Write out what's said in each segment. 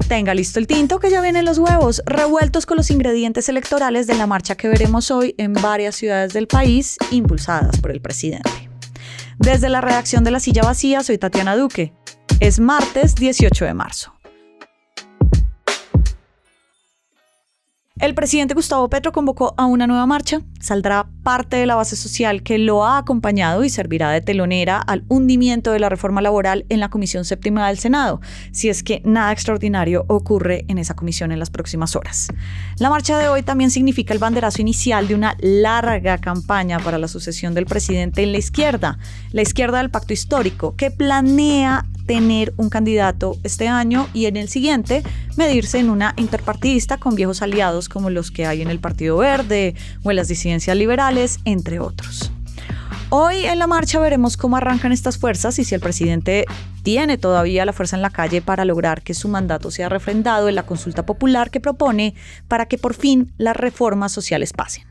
Tenga listo el tinto que ya vienen los huevos, revueltos con los ingredientes electorales de la marcha que veremos hoy en varias ciudades del país, impulsadas por el presidente. Desde la redacción de La Silla Vacía, soy Tatiana Duque. Es martes 18 de marzo. El presidente Gustavo Petro convocó a una nueva marcha. Saldrá parte de la base social que lo ha acompañado y servirá de telonera al hundimiento de la reforma laboral en la Comisión Séptima del Senado, si es que nada extraordinario ocurre en esa comisión en las próximas horas. La marcha de hoy también significa el banderazo inicial de una larga campaña para la sucesión del presidente en la izquierda del pacto histórico, que planea tener un candidato este año y en el siguiente medirse en una interpartidista con viejos aliados como los que hay en el Partido Verde o en las disidencias liberales, entre otros. Hoy en la marcha veremos cómo arrancan estas fuerzas y si el presidente tiene todavía la fuerza en la calle para lograr que su mandato sea refrendado en la consulta popular que propone para que por fin las reformas sociales pasen.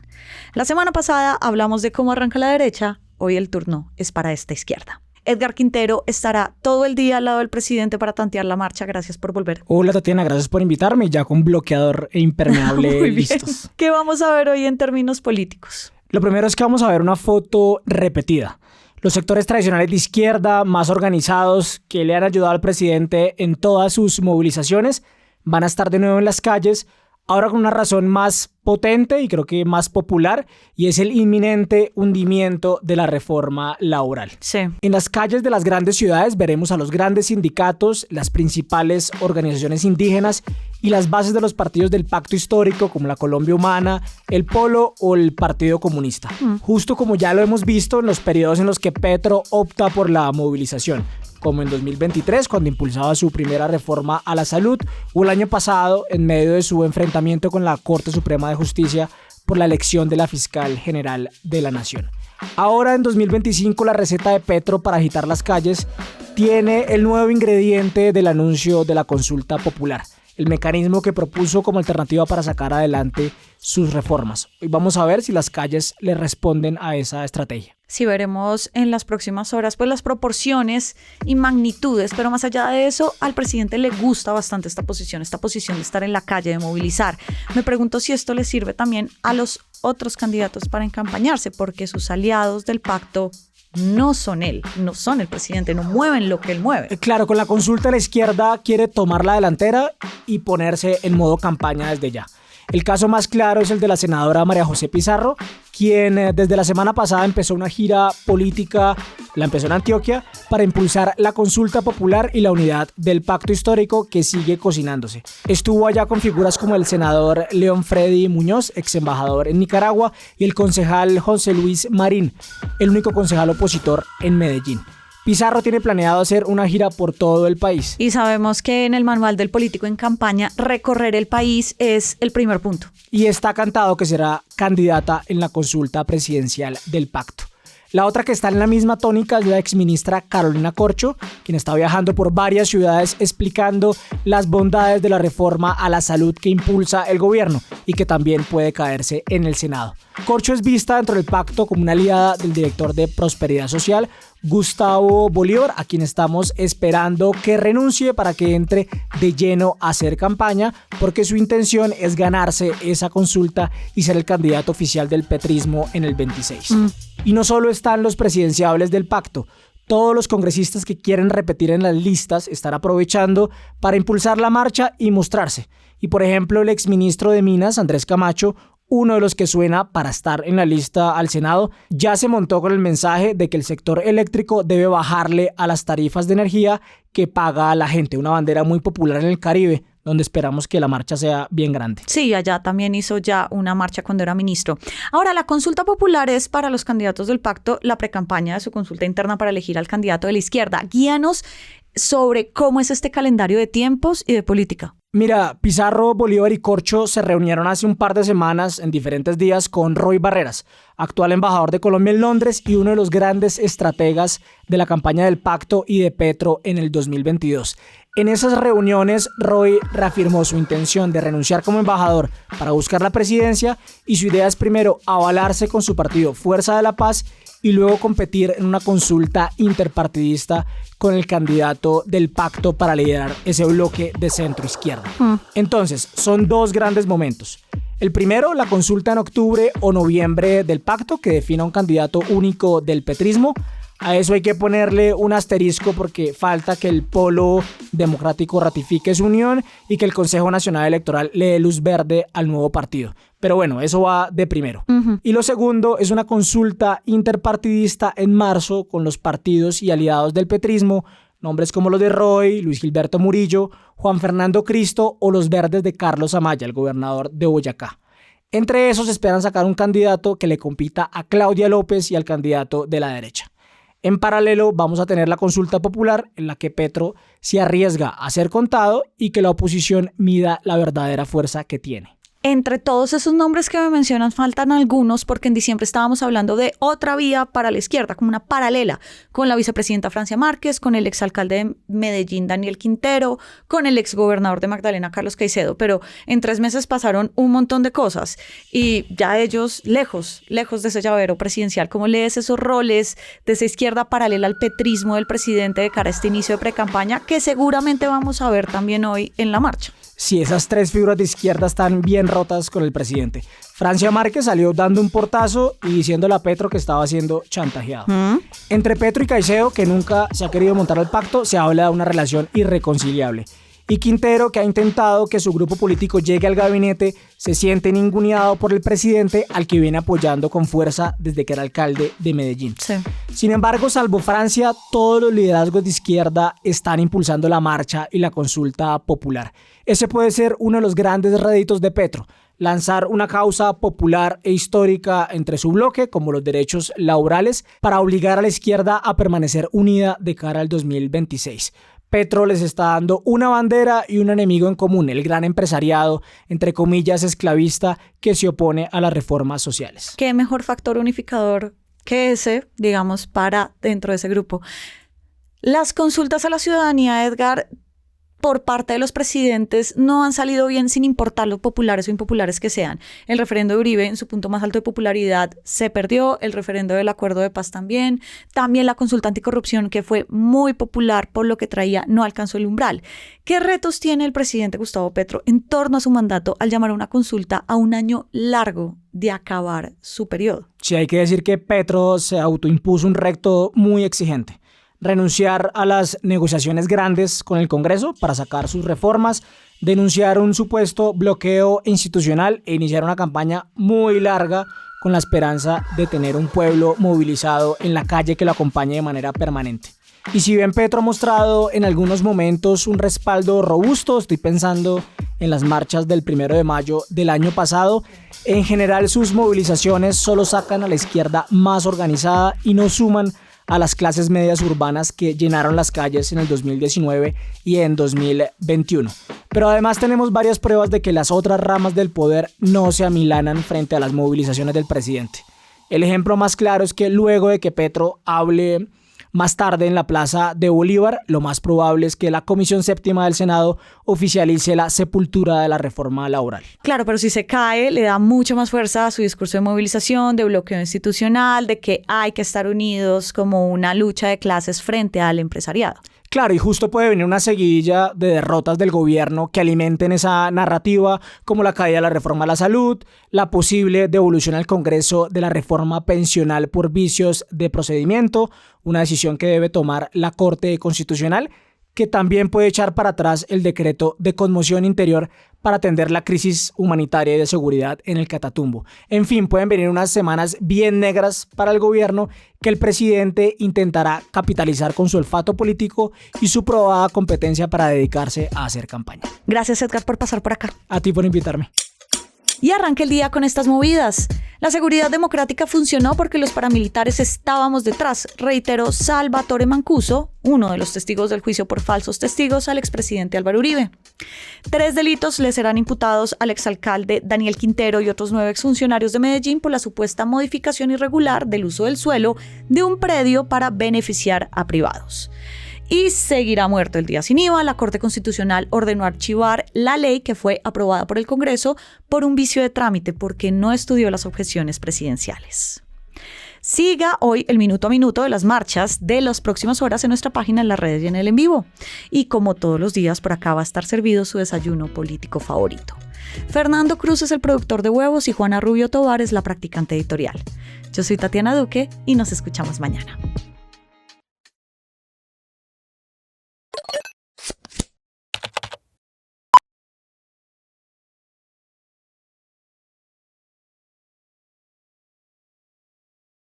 La semana pasada hablamos de cómo arranca la derecha, hoy el turno es para esta izquierda. Edgar Quintero estará todo el día al lado del presidente para tantear la marcha. Gracias por volver. Hola Tatiana, gracias por invitarme, ya con bloqueador e impermeable listos. ¿Qué vamos a ver hoy en términos políticos? Lo primero es que vamos a ver una foto repetida. Los sectores tradicionales de izquierda, más organizados, que le han ayudado al presidente en todas sus movilizaciones, van a estar de nuevo en las calles, ahora con una razón más potente y creo que más popular, y es el inminente hundimiento de la reforma laboral. Sí. En las calles de las grandes ciudades veremos a los grandes sindicatos, las principales organizaciones indígenas y las bases de los partidos del pacto histórico como la Colombia Humana, el Polo o el Partido Comunista. Justo como ya lo hemos visto en los periodos en los que Petro opta por la movilización, como en 2023 cuando impulsaba su primera reforma a la salud, o el año pasado en medio de su enfrentamiento con la Corte Suprema de Justicia por la elección de la fiscal general de la nación. Ahora en 2025 la receta de Petro para agitar las calles tiene el nuevo ingrediente del anuncio de la consulta popular, el mecanismo que propuso como alternativa para sacar adelante sus reformas. Hoy vamos a ver si las calles le responden a esa estrategia. Sí, veremos en las próximas horas pues las proporciones y magnitudes, pero más allá de eso, al presidente le gusta bastante esta posición de estar en la calle, de movilizar. Me pregunto si esto le sirve también a los otros candidatos para encampañarse, porque sus aliados del pacto no son él, no son el presidente, no mueven lo que él mueve. Claro, con la consulta la izquierda quiere tomar la delantera y ponerse en modo campaña desde ya. El caso más claro es el de la senadora María José Pizarro, quien desde la semana pasada empezó una gira política, la empezó en Antioquia, para impulsar la consulta popular y la unidad del pacto histórico que sigue cocinándose. Estuvo allá con figuras como el senador León Freddy Muñoz, ex embajador en Nicaragua, y el concejal José Luis Marín, el único concejal opositor en Medellín. Pizarro tiene planeado hacer una gira por todo el país. Y sabemos que en el manual del político en campaña, recorrer el país es el primer punto. Y está cantado que será candidata en la consulta presidencial del pacto. La otra que está en la misma tónica es la exministra Carolina Corcho, quien está viajando por varias ciudades explicando las bondades de la reforma a la salud que impulsa el gobierno y que también puede caerse en el Senado. Corcho es vista dentro del pacto como una aliada del director de Prosperidad Social, Gustavo Bolívar, a quien estamos esperando que renuncie para que entre de lleno a hacer campaña, porque su intención es ganarse esa consulta y ser el candidato oficial del petrismo en el 26. Y no solo están los presidenciables del pacto, todos los congresistas que quieren repetir en las listas están aprovechando para impulsar la marcha y mostrarse. Y por ejemplo, el exministro de Minas, Andrés Camacho, uno de los que suena para estar en la lista al Senado, ya se montó con el mensaje de que el sector eléctrico debe bajarle a las tarifas de energía que paga la gente, una bandera muy popular en el Caribe, donde esperamos que la marcha sea bien grande. Sí, allá también hizo ya una marcha cuando era ministro. Ahora, la consulta popular es para los candidatos del pacto la precampaña de su consulta interna para elegir al candidato de la izquierda. Guíanos sobre cómo es este calendario de tiempos y de política. Mira, Pizarro, Bolívar y Corcho se reunieron hace un par de semanas en diferentes días con Roy Barreras, actual embajador de Colombia en Londres y uno de los grandes estrategas de la campaña del pacto y de Petro en el 2022. En esas reuniones, Roy reafirmó su intención de renunciar como embajador para buscar la presidencia y su idea es primero avalarse con su partido Fuerza de la Paz y luego competir en una consulta interpartidista con el candidato del pacto para liderar ese bloque de centro-izquierda. Entonces, son dos grandes momentos. El primero, la consulta en octubre o noviembre del pacto que defina un candidato único del petrismo. A eso hay que ponerle un asterisco porque falta que el polo democrático ratifique su unión y que el Consejo Nacional Electoral le dé luz verde al nuevo partido. Pero bueno, eso va de primero. Y lo segundo es una consulta interpartidista en marzo con los partidos y aliados del petrismo, nombres como los de Roy, Luis Gilberto Murillo, Juan Fernando Cristo o los verdes de Carlos Amaya, el gobernador de Boyacá. Entre esos esperan sacar un candidato que le compita a Claudia López y al candidato de la derecha. En paralelo vamos a tener la consulta popular en la que Petro se arriesga a ser contado y que la oposición mida la verdadera fuerza que tiene. Entre todos esos nombres que me mencionan faltan algunos porque en diciembre estábamos hablando de otra vía para la izquierda, como una paralela, con la vicepresidenta Francia Márquez, con el exalcalde de Medellín Daniel Quintero, con el exgobernador de Magdalena Carlos Caicedo, pero en 3 meses pasaron un montón de cosas y ya ellos lejos de ese llavero presidencial. ¿Cómo lees esos roles de esa izquierda paralela al petrismo del presidente de cara a este inicio de precampaña que seguramente vamos a ver también hoy en la marcha? Sí, esas 3 figuras de izquierda están bien rotas con el presidente. Francia Márquez salió dando un portazo y diciéndole a Petro que estaba siendo chantajeado. Entre Petro y Caicedo, que nunca se ha querido montar al pacto, se habla de una relación irreconciliable. Y Quintero, que ha intentado que su grupo político llegue al gabinete, se siente ninguneado por el presidente al que viene apoyando con fuerza desde que era alcalde de Medellín. Sí. Sin embargo, salvo Francia, todos los liderazgos de izquierda están impulsando la marcha y la consulta popular. Ese puede ser uno de los grandes réditos de Petro, lanzar una causa popular e histórica entre su bloque, como los derechos laborales, para obligar a la izquierda a permanecer unida de cara al 2026. Petro les está dando una bandera y un enemigo en común, el gran empresariado, entre comillas, esclavista, que se opone a las reformas sociales. ¿Qué mejor factor unificador que ese, digamos, para dentro de ese grupo? Las consultas a la ciudadanía, Edgar, por parte de los presidentes no han salido bien sin importar lo populares o impopulares que sean. El referendo de Uribe en su punto más alto de popularidad se perdió, el referendo del acuerdo de paz también la consulta anticorrupción que fue muy popular por lo que traía no alcanzó el umbral. ¿Qué retos tiene el presidente Gustavo Petro en torno a su mandato al llamar a una consulta a un año largo de acabar su periodo? Sí, hay que decir que Petro se autoimpuso un reto muy exigente. Renunciar a las negociaciones grandes con el Congreso para sacar sus reformas, denunciar un supuesto bloqueo institucional e iniciar una campaña muy larga con la esperanza de tener un pueblo movilizado en la calle que lo acompañe de manera permanente. Y si bien Petro ha mostrado en algunos momentos un respaldo robusto, estoy pensando en las marchas del 1 de mayo del año pasado, en general sus movilizaciones solo sacan a la izquierda más organizada y no suman a las clases medias urbanas que llenaron las calles en el 2019 y en 2021. Pero además tenemos varias pruebas de que las otras ramas del poder no se amilanan frente a las movilizaciones del presidente. El ejemplo más claro es que luego de que Petro hable más tarde en la Plaza de Bolívar, lo más probable es que la Comisión Séptima del Senado oficialice la sepultura de la reforma laboral. Claro, pero si se cae, le da mucha más fuerza a su discurso de movilización, de bloqueo institucional, de que hay que estar unidos como una lucha de clases frente al empresariado. Claro, y justo puede venir una seguidilla de derrotas del gobierno que alimenten esa narrativa, como la caída de la reforma a la salud, la posible devolución al Congreso de la reforma pensional por vicios de procedimiento, una decisión que debe tomar la Corte Constitucional, que también puede echar para atrás el decreto de conmoción interior para atender la crisis humanitaria y de seguridad en el Catatumbo. En fin, pueden venir unas semanas bien negras para el gobierno que el presidente intentará capitalizar con su olfato político y su probada competencia para dedicarse a hacer campaña. Gracias, Edgar, por pasar por acá. A ti por invitarme. Y arranca el día con estas movidas. La seguridad democrática funcionó porque los paramilitares estábamos detrás, reiteró Salvatore Mancuso, uno de los testigos del juicio por falsos testigos al expresidente Álvaro Uribe. 3 delitos le serán imputados al exalcalde Daniel Quintero y otros 9 exfuncionarios de Medellín por la supuesta modificación irregular del uso del suelo de un predio para beneficiar a privados. Y seguirá muerto el día sin IVA. La Corte Constitucional ordenó archivar la ley que fue aprobada por el Congreso por un vicio de trámite porque no estudió las objeciones presidenciales. Siga hoy el minuto a minuto de las marchas de las próximas horas en nuestra página, en las redes y en el en vivo. Y como todos los días, por acá va a estar servido su desayuno político favorito. Fernando Cruz es el productor de Huevos y Juana Rubio Tovar es la practicante editorial. Yo soy Tatiana Duque y nos escuchamos mañana.